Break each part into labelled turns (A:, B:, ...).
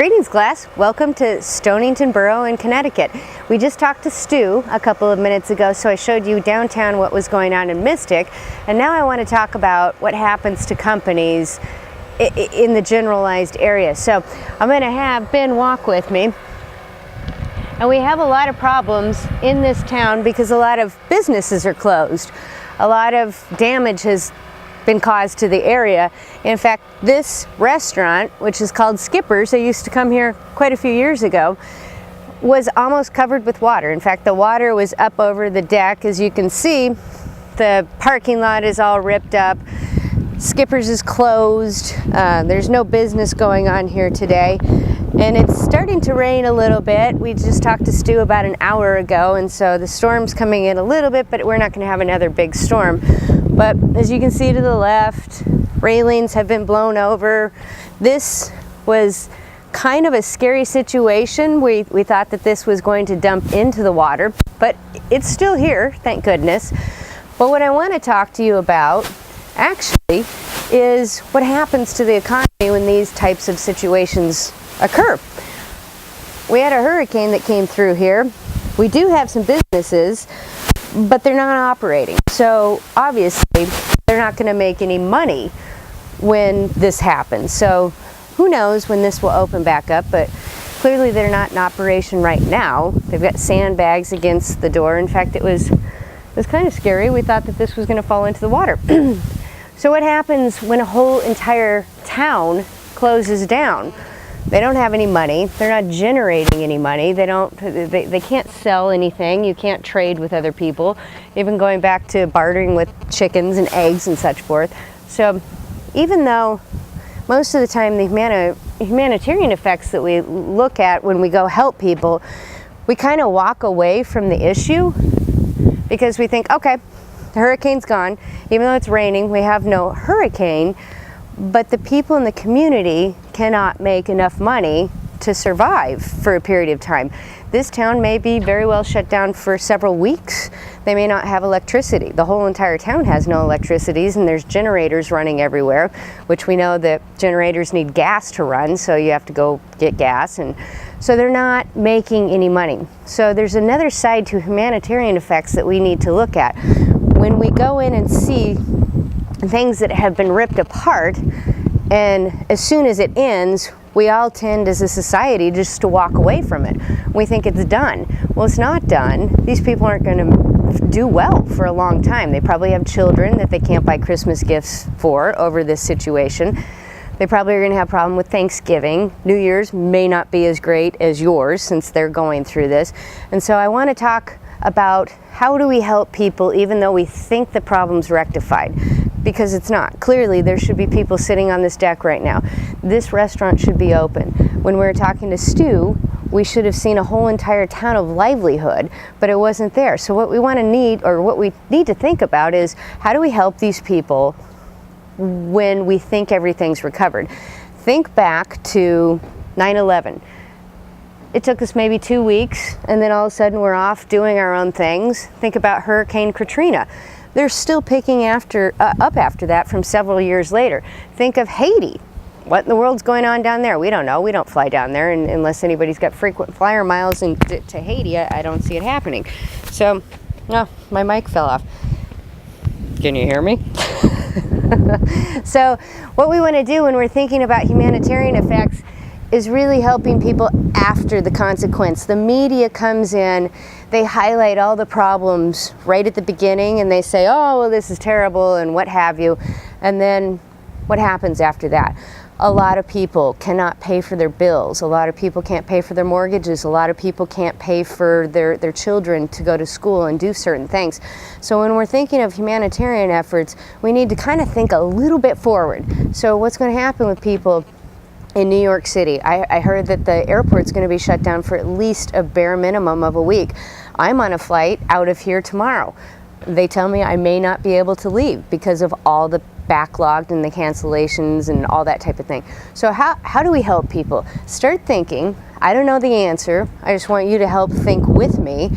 A: Greetings, class. Welcome to Stonington Borough in Connecticut. We just talked to Stu a couple of minutes ago, so I showed you downtown what was going on in Mystic, and now I want to talk about what happens to companies in the generalized area. So I'm going to have Ben walk with me. And we have a lot of problems in this town because a lot of businesses are closed. A lot of damage has been caused to the area. In fact, this restaurant, which is called Skipper's, I used to come here quite a few years ago, was almost covered with water. In fact, the water was up over the deck. As you can see, the parking lot is all ripped up. Skipper's is closed. There's no business going on here today. And it's starting to rain a little bit. We just talked to Stu about an hour ago, and so the storm's coming in a little bit, but we're not going to have another big storm. But as you can see to the left, railings have been blown over. This was kind of a scary situation. We thought that this was going to dump into the water, but it's still here, thank goodness. But what I want to talk to you about actually is what happens to the economy when these types of situations occur. We had a hurricane that came through here. We do have some businesses, but they're not operating. So obviously they're not going to make any money when this happens. So who knows when this will open back up, but clearly they're not in operation right now. They've got sandbags against the door. In fact, it was kind of scary. We thought that this was going to fall into the water. So what happens when a whole entire town closes down? They don't have any money. They're not generating any money. They can't sell anything. You can't trade with other people, even going back to bartering with chickens and eggs and such forth. So even though most of the time the humanitarian effects that we look at when we go help people, we kind of walk away from the issue because we think, okay, the hurricane's gone. Even though it's raining, we have no hurricane. But the people in the community cannot make enough money to survive for a period of time. This town may be very well shut down for several weeks. They may not have electricity. The whole entire town has no electricities, and there's generators running everywhere, which we know that generators need gas to run, so you have to go get gas. And so they're not making any money. So there's another side to humanitarian effects that we need to look at. When we go in and see things that have been ripped apart, and as soon as it ends, we all tend as a society just to walk away from it. We think it's done. Well, it's not done. These people aren't going to do well for a long time. They probably have children that they can't buy Christmas gifts for over this situation. They probably are going to have a problem with Thanksgiving. New Year's may not be as great as yours since they're going through this. And so I want to talk about how do we help people even though we think the problem's rectified. Because it's not. Clearly, there should be people sitting on this deck right now. This restaurant should be open. When we were talking to Stu, we should have seen a whole entire town of livelihood, but it wasn't there. So what we need to think about is how do we help these people when we think everything's recovered? Think back to 9/11. It took us maybe 2 weeks, and then all of a sudden we're off doing our own things. Think about Hurricane Katrina. They're still picking up after that from several years later. Think of Haiti. What in the world's going on down there? We don't know. We don't fly down there, and unless anybody's got frequent flyer miles to Haiti, I don't see it happening. So, no, my mic fell off. Can you hear me? So what we want to do when we're thinking about humanitarian effects is really helping people after the consequence. The media comes in, they highlight all the problems right at the beginning, and they say, oh, well, this is terrible, and what have you. And then what happens after that? A lot of people cannot pay for their bills. A lot of people can't pay for their mortgages. A lot of people can't pay for their children to go to school and do certain things. So when we're thinking of humanitarian efforts, we need to kind of think a little bit forward. So what's going to happen with people in New York City? I heard that the airport's going to be shut down for at least a bare minimum of a week. I'm on a flight out of here tomorrow. They tell me I may not be able to leave because of all the backlogged and the cancellations and all that type of thing. So how do we help people? Start thinking. I don't know the answer. I just want you to help think with me.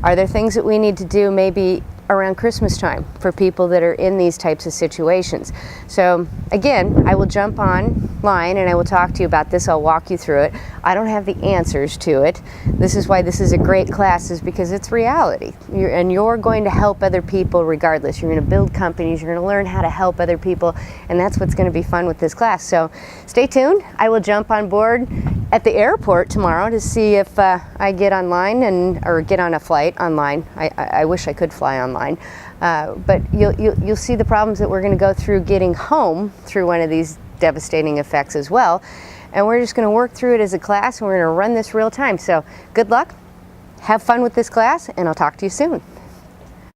A: Are there things that we need to do maybe around Christmas time for people that are in these types of situations. So again, I will jump online and I will talk to you about this. I'll walk you through it. I don't have the answers to it. This is why this is a great class, is because it's reality. You're going to help other people regardless. You're going to build companies. You're going to learn how to help other people, and that's what's going to be fun with this class. So stay tuned. I will jump on board at the airport tomorrow to see if I get online or get on a flight online. I wish I could fly online, but you'll see the problems that we're going to go through getting home through one of these devastating effects as well. And we're just going to work through it as a class, and we're going to run this real time. So good luck, have fun with this class, and I'll talk to you soon.